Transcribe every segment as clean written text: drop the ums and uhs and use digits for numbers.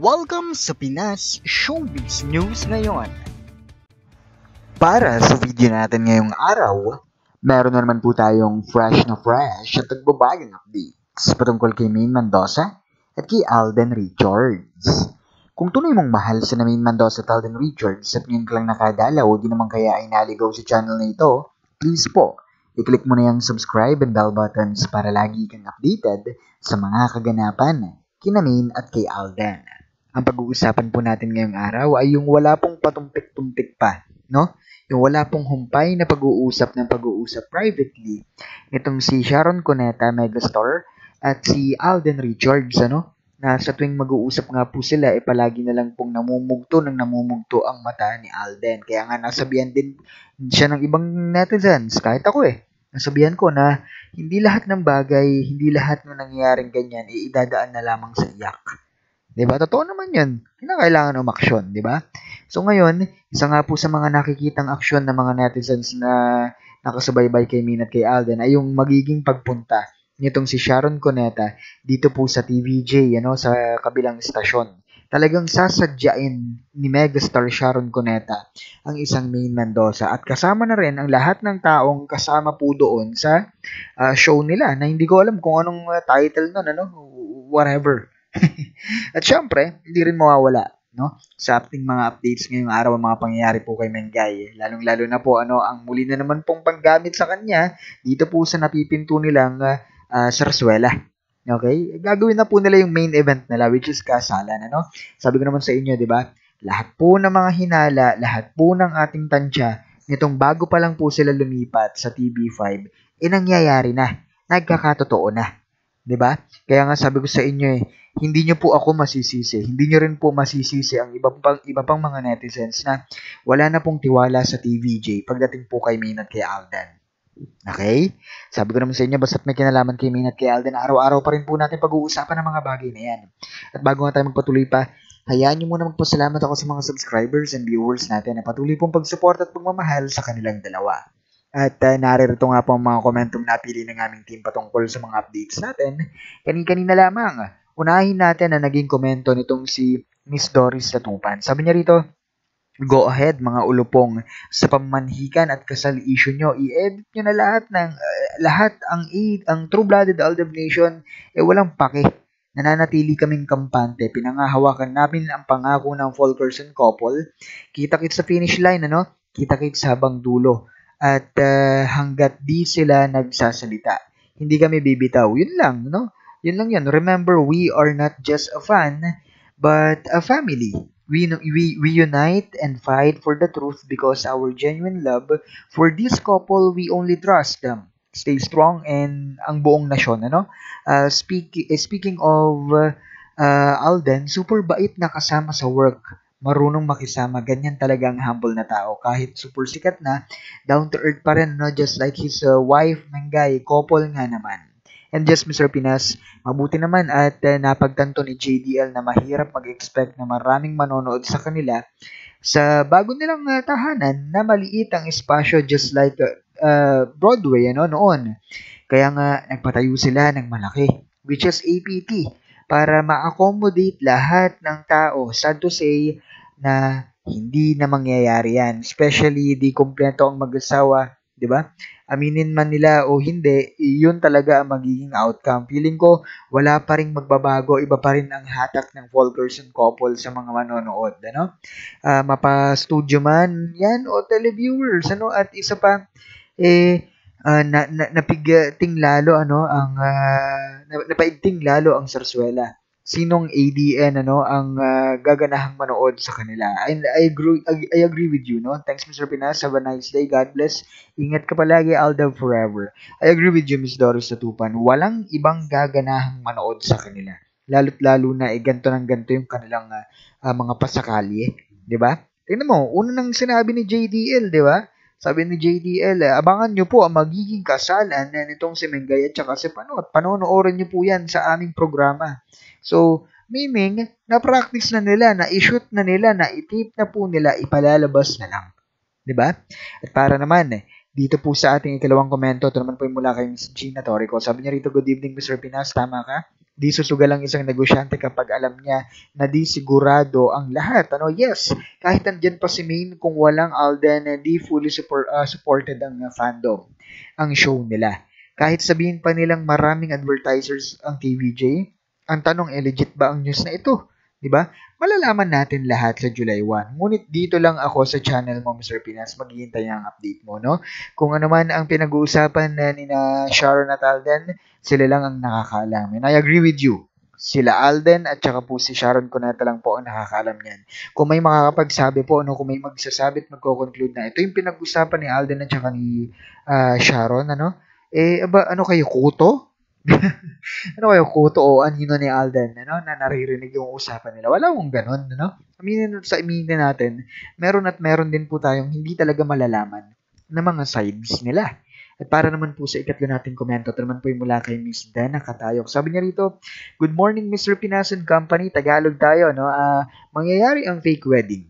Welcome sa Pinas Showbiz News ngayon. Para sa video natin ngayong araw, meron na naman po tayong fresh at nagbabagong updates patungkol kay Maine Mendoza at kay Alden Richards. Kung tunay mong mahal si Maine Mendoza at Alden Richards at ngayon ka lang nakadalaw, di naman kaya ay naligaw sa channel na ito, please po, i-click mo na yung subscribe and bell buttons para lagi kang updated sa mga kaganapan kina Maine at kay Alden. Ang pag-uusapan po natin ngayong araw ay yung wala pong patumpik-tumpik pa, no? Yung wala pong humpay na pag-uusap privately nitong si Sharon Cuneta, megastar, at si Alden Richards, na sa tuwing mag-uusap nga po sila, palagi na lang pong namumugto ang mata ni Alden. Kaya nga nasabihan din siya ng ibang netizens, kahit ako nasabihan ko na hindi lahat ng bagay, hindi lahat ng nangyayaring ganyan, idadaan na lamang sa iyak. Diba? Totoo naman yun. Kailangan umaksyon, diba? So ngayon, isa nga po sa mga nakikitang aksyon ng mga netizens na nakasubaybay kay Maine at kay Alden ay yung magiging pagpunta nitong si Sharon Cuneta dito po sa TVJ, sa kabilang istasyon. Talagang sasadyain ni megastar Sharon Cuneta ang isang Maine Mendoza at kasama na rin ang lahat ng taong kasama po doon sa show nila na hindi ko alam kung anong title nun, whatever. At syempre, hindi rin mawawala, sa ating mga updates ngayong araw ang mga pangyayari po kay Mengay. Lalong-lalo na po ang muli na naman pong panggamit sa kanya dito po sa napipinto nilang Sarsuela. Okay? Gagawin na po nila yung main event nila, which is kasalan, Sabi ko naman sa inyo, 'di ba? Lahat po ng mga hinala, lahat po ng ating tansya nitong bago pa lang po sila lumipat sa TV5, nangyayari na. Nagkakatotoo na. 'Di ba? Kaya nga sabi ko sa inyo hindi niyo po ako masisisi. Hindi niyo rin po masisisi ang iba pang mga netizens na wala na pong tiwala sa TVJ pagdating po kay Maine at kay Alden. Okay? Sabi ko naman sa inyo, basta't may kinalaman kay Maine at kay Alden, araw-araw pa rin po natin pag-uusapan ng mga bagay na yan. At bago nga tayo magpatuloy pa, hayaan niyo muna magpasalamat ako sa mga subscribers and viewers natin na patuloy pong pag-support at pagmamahal sa kanilang dalawa. At naririto nga po ang mga komentong napili ng aming team patungkol sa mga updates natin. Kanina lamang, unahin natin na naging komento nitong si Miss Doris Latupan. Sabi niya rito, go ahead mga ulupong sa pamanhikan at kasal issue nyo. I-edit nyo na lahat ang True-Blooded Aldab Nation walang pake. Nananatili kaming kampante. Pinangahawakan namin ang pangako ng Fulkerson couple. Kita-kits sa finish line, Kita-kits habang dulo. At hanggat di sila nagsasalita, hindi kami bibitaw. Yun lang, Yun lang yan. Remember, we are not just a fan, but a family. We unite and fight for the truth because our genuine love for this couple, we only trust them. Stay strong and ang buong nasyon, Speaking of Alden, super bait na kasama sa work. Marunong makisama. Ganyan talaga ang humble na tao. Kahit super sikat na, down to earth pa rin, just like his wife, Mengay, couple nga naman. And just Mr. Pinas, mabuti naman at napagtanto ni JDL na mahirap mag-expect na maraming manonood sa kanila sa bago nilang tahanan na maliit ang espasyo just like Broadway noon. Kaya nga nagpatayo sila ng malaki, which is APT, para ma-accommodate lahat ng tao. Sad to say na hindi na mangyayari yan. Especially di kumpleto ang mag-asawa, di ba? Aminin man nila o hindi, yun talaga ang magiging outcome. Feeling ko, wala pa rin magbabago. Iba pa rin ang hatak ng Fulkerson couple sa mga manonood. Mapa-studio man yan o televiewers. At isa pa, napigating lalo, napaigting lalo ang Sarsuela. Sinong ADN ang gaganahang manood sa kanila. And I agree with you, Thanks Mr. Pinas. Have a nice day. God bless. Ingat ka palagi. Aldab forever. I agree with you, Miss Doris Latupan. Walang ibang gaganahang manood sa kanila. Lalo't lalo na ganto ng ganto yung kanilang mga pasakali, di ba? Tingnan mo, una nang sinabi ni JDL, di ba? Sabi ni JDL, abangan nyo po ang magiging kasalan nitong si Mengay at saka si Panot. Panonoorin nyo po yan sa aming programa. So, meaning, na-practice na nila, na-shoot na nila, na-tape na po nila, ipalalabas na lang. Diba? At para naman, dito po sa ating ikalawang komento, ito naman po yung mula kay Miss Gina Torrico. Sabi niya rito, good evening Mr. Pinas, tama ka? Di susugal ang isang negosyante kapag alam niya na di sigurado ang lahat. Ano, yes, kahit andyan pa si Main, kung walang Alden, di fully supported ang fandom, ang show nila. Kahit sabihin pa nilang maraming advertisers ang TVJ, ang tanong, legit ba ang news na ito? 'Di ba? Malalaman natin lahat sa July 1. Ngunit dito lang ako sa channel mo, Mr. Pinas, maghihintay ng update mo, no? Kung ano man ang pinag-uusapan na ni na Sharon at Alden, sila lang ang nakakaalam. And I agree with you. Sila Alden at saka po si Sharon Cuneta lang po ang nakakaalam niyan. Kung may makakapagsabi po, ano, kung may magsasabi at magko-conclude na ito yung pinag-usapan ni Alden at saka ni Sharon, ano? Ano kayo, kuto? Ano kayo, kuto o anino ni Alden, ano, na naririnig yung usapan nila. Wala akong ganun, ano? Aminin natin, meron at meron din po tayong hindi talaga malalaman na mga sides nila. At para naman po sa ikatlo nating komento, ito naman po yung mula kay Miss Dana Katayok. Sabi niya rito, "Good morning, Mr. Pinas and Company. Tagalog tayo, no? Mangyayari ang fake wedding.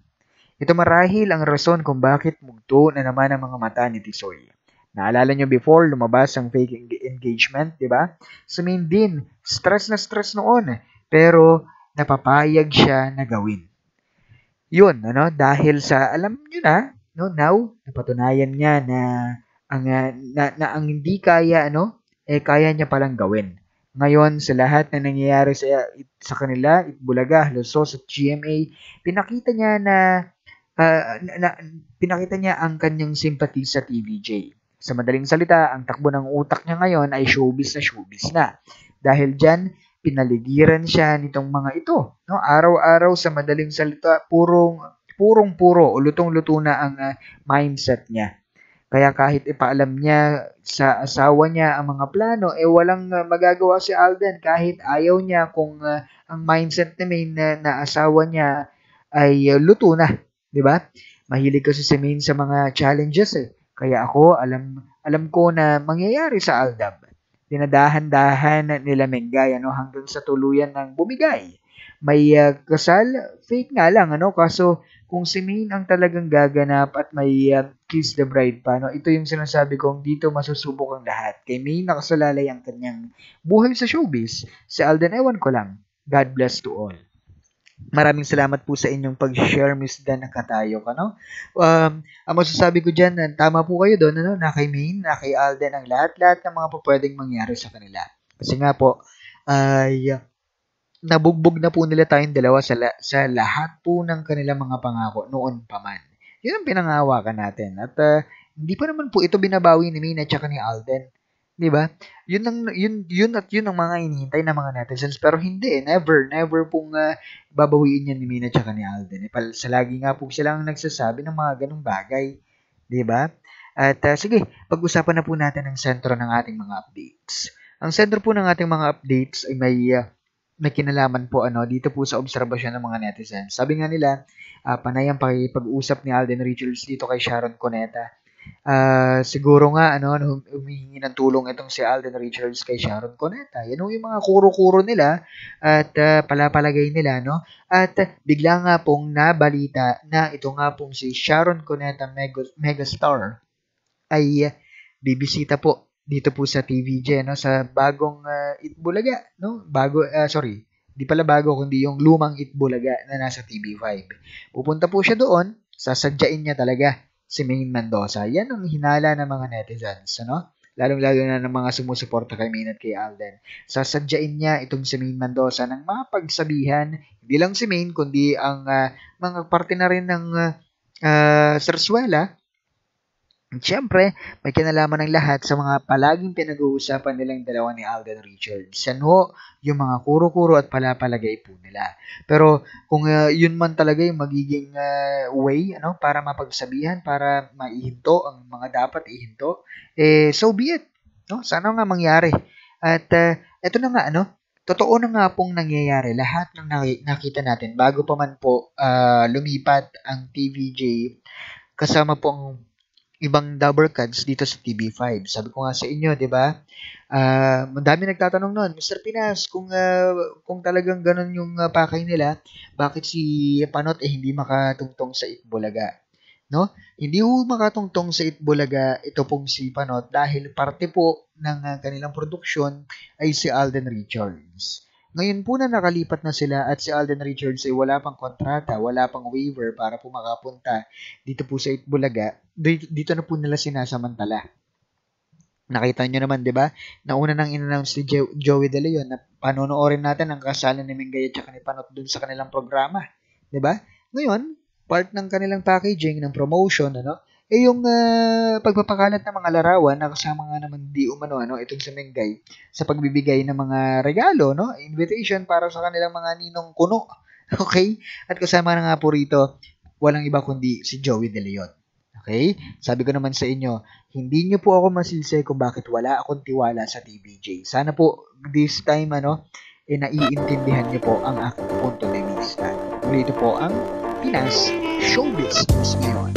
Ito marahil ang rason kung bakit mugto na naman ang mga mata ni Tisoy. Naalala nyo before, lumabas ang fake engagement, di ba? Sa Main din, stress na stress noon. Pero napapayag siya na gawin. Yun, ano, dahil sa, alam nyo na, no, now, napatunayan niya na ang hindi kaya, ano, kaya niya palang gawin. Ngayon, sa lahat na nangyayari sa kanila, Itbulaga, Losos at GMA, pinakita niya pinakita niya ang kanyang sympathy sa TVJ. Sa madaling salita, ang takbo ng utak niya ngayon ay showbiz na. Dahil dyan, pinaligiran siya nitong mga ito. No? Araw-araw sa madaling salita, puro o lutong-luto na ang mindset niya. Kaya kahit ipaalam niya sa asawa niya ang mga plano, walang magagawa si Alden kahit ayaw niya kung ang mindset ni Main na asawa niya ay luto na. 'Di ba? Mahilig kasi si Main sa mga challenges Kaya ako, alam ko na mangyayari sa Aldab. Dinadahan-dahan nila Mengay hanggang sa tuluyan ng bumigay. May kasal, fake nga lang, kaso kung si Main ang talagang gaganap at may kiss the bride pa, ito yung sinasabi kong dito masusubok ang lahat. Kay Main nakasalalay ang kanyang buhay sa showbiz. Si Alden, ewan ko lang. God bless to all. Maraming salamat po sa inyong pag-share, Miss Dan Katayok, ang masasabi ko dyan, tama po kayo doon, na kay Main, na kay Alden, ang lahat-lahat ng mga pwedeng mangyari sa kanila. Kasi nga po, ay nabugbog na po nila tayong dalawa sa lahat po ng kanilang mga pangako noon pa man. Yun ang pinangahawakan natin. At hindi pa naman po ito binabawi ni Main at saka ni Alden. 'Di ba? Yun ang mga hinihintay ng mga netizens, pero hindi, never pong babawiin yan ni Main at saka ni Alden. Sa lagi nga po silang nagsasabi ng mga ganung bagay, 'di ba? At sige, pag-usapan na po natin ang sentro ng ating mga updates. Ang sentro po ng ating mga updates ay may kinalaman po dito po sa obserbasyon ng mga netizens. Sabi nga nila, panay ang pakikipag-usap ni Alden Richards dito kay Sharon Cuneta. Siguro nga humihingi ng tulong itong si Alden Richards kay Sharon Cuneta. Yan yung mga kuro-kuro nila at palapalagay nila, no? At bigla nga pong nabalita na ito nga pong si Sharon Cuneta megastar ay bibisita po dito po sa TVJ, sa bagong Itbulaga, no? Di pala bago, kundi yung lumang Itbulaga na nasa TV5. Pupunta po siya doon, sasadyain niya talaga si Main Mendoza. Yan ang hinala ng mga netizens, lalong-lalo na ng mga sumusuporta kay Main at kay Alden. Sasadyain niya itong si Main Mendoza ng mapagsabihan, hindi lang si Main, kundi ang mga parte na rin ng Sarsuela. Siyempre, may kinalaman ng lahat sa mga palaging pinag-uusapan nilang dalawa ni Alden Richards. Yan yung mga kuro-kuro at palapalagay po nila. Pero kung yun man talaga yung magiging way para mapagsabihan, para maihinto ang mga dapat ihinto, so be it. Sana nga mangyari. At eto na nga, totoo na nga pong nangyayari lahat ng nakita natin bago pa man po lumipat ang TVJ kasama pong ibang double cuts dito sa TV5. Sabi ko nga sa inyo, 'di ba? Madami nagtatanong noon, Mr. Pinas, kung talagang ganun yung pakay nila, bakit si Panot hindi makatungtong sa Itbulaga? No? Hindi makatungtong sa Itbulaga ito pong si Panot dahil parte po ng kanilang produksyon ay si Alden Richards. Ngayon po na nakalipat na sila at si Alden Richards ay wala pang kontrata, wala pang waiver para po makapunta dito po sa Itbulaga, dito na po nila sinasamantala. Nakita nyo naman, di ba? Nauna nang in-announce ni Joey De Leon na panonoorin natin ang kasalan ni Mingay at saka ni Panot dun sa kanilang programa. Di ba? Ngayon, part ng kanilang packaging, ng promotion, yung pagpapakalat ng mga larawan na kasama nga naman di umano, itong si Mingay sa pagbibigay ng mga regalo, invitation para sa kanilang mga ninong kuno. Okay? At kasama na nga po rito, walang iba kundi si Joey De Leon. Okay? Sabi ko naman sa inyo, hindi nyo po ako masilsay kung bakit wala akong tiwala sa TVJ. Sana po this time naiintindihan nyo po ang aking punto de vista. Muli ito po ang Pinas Showbiz News ngayon.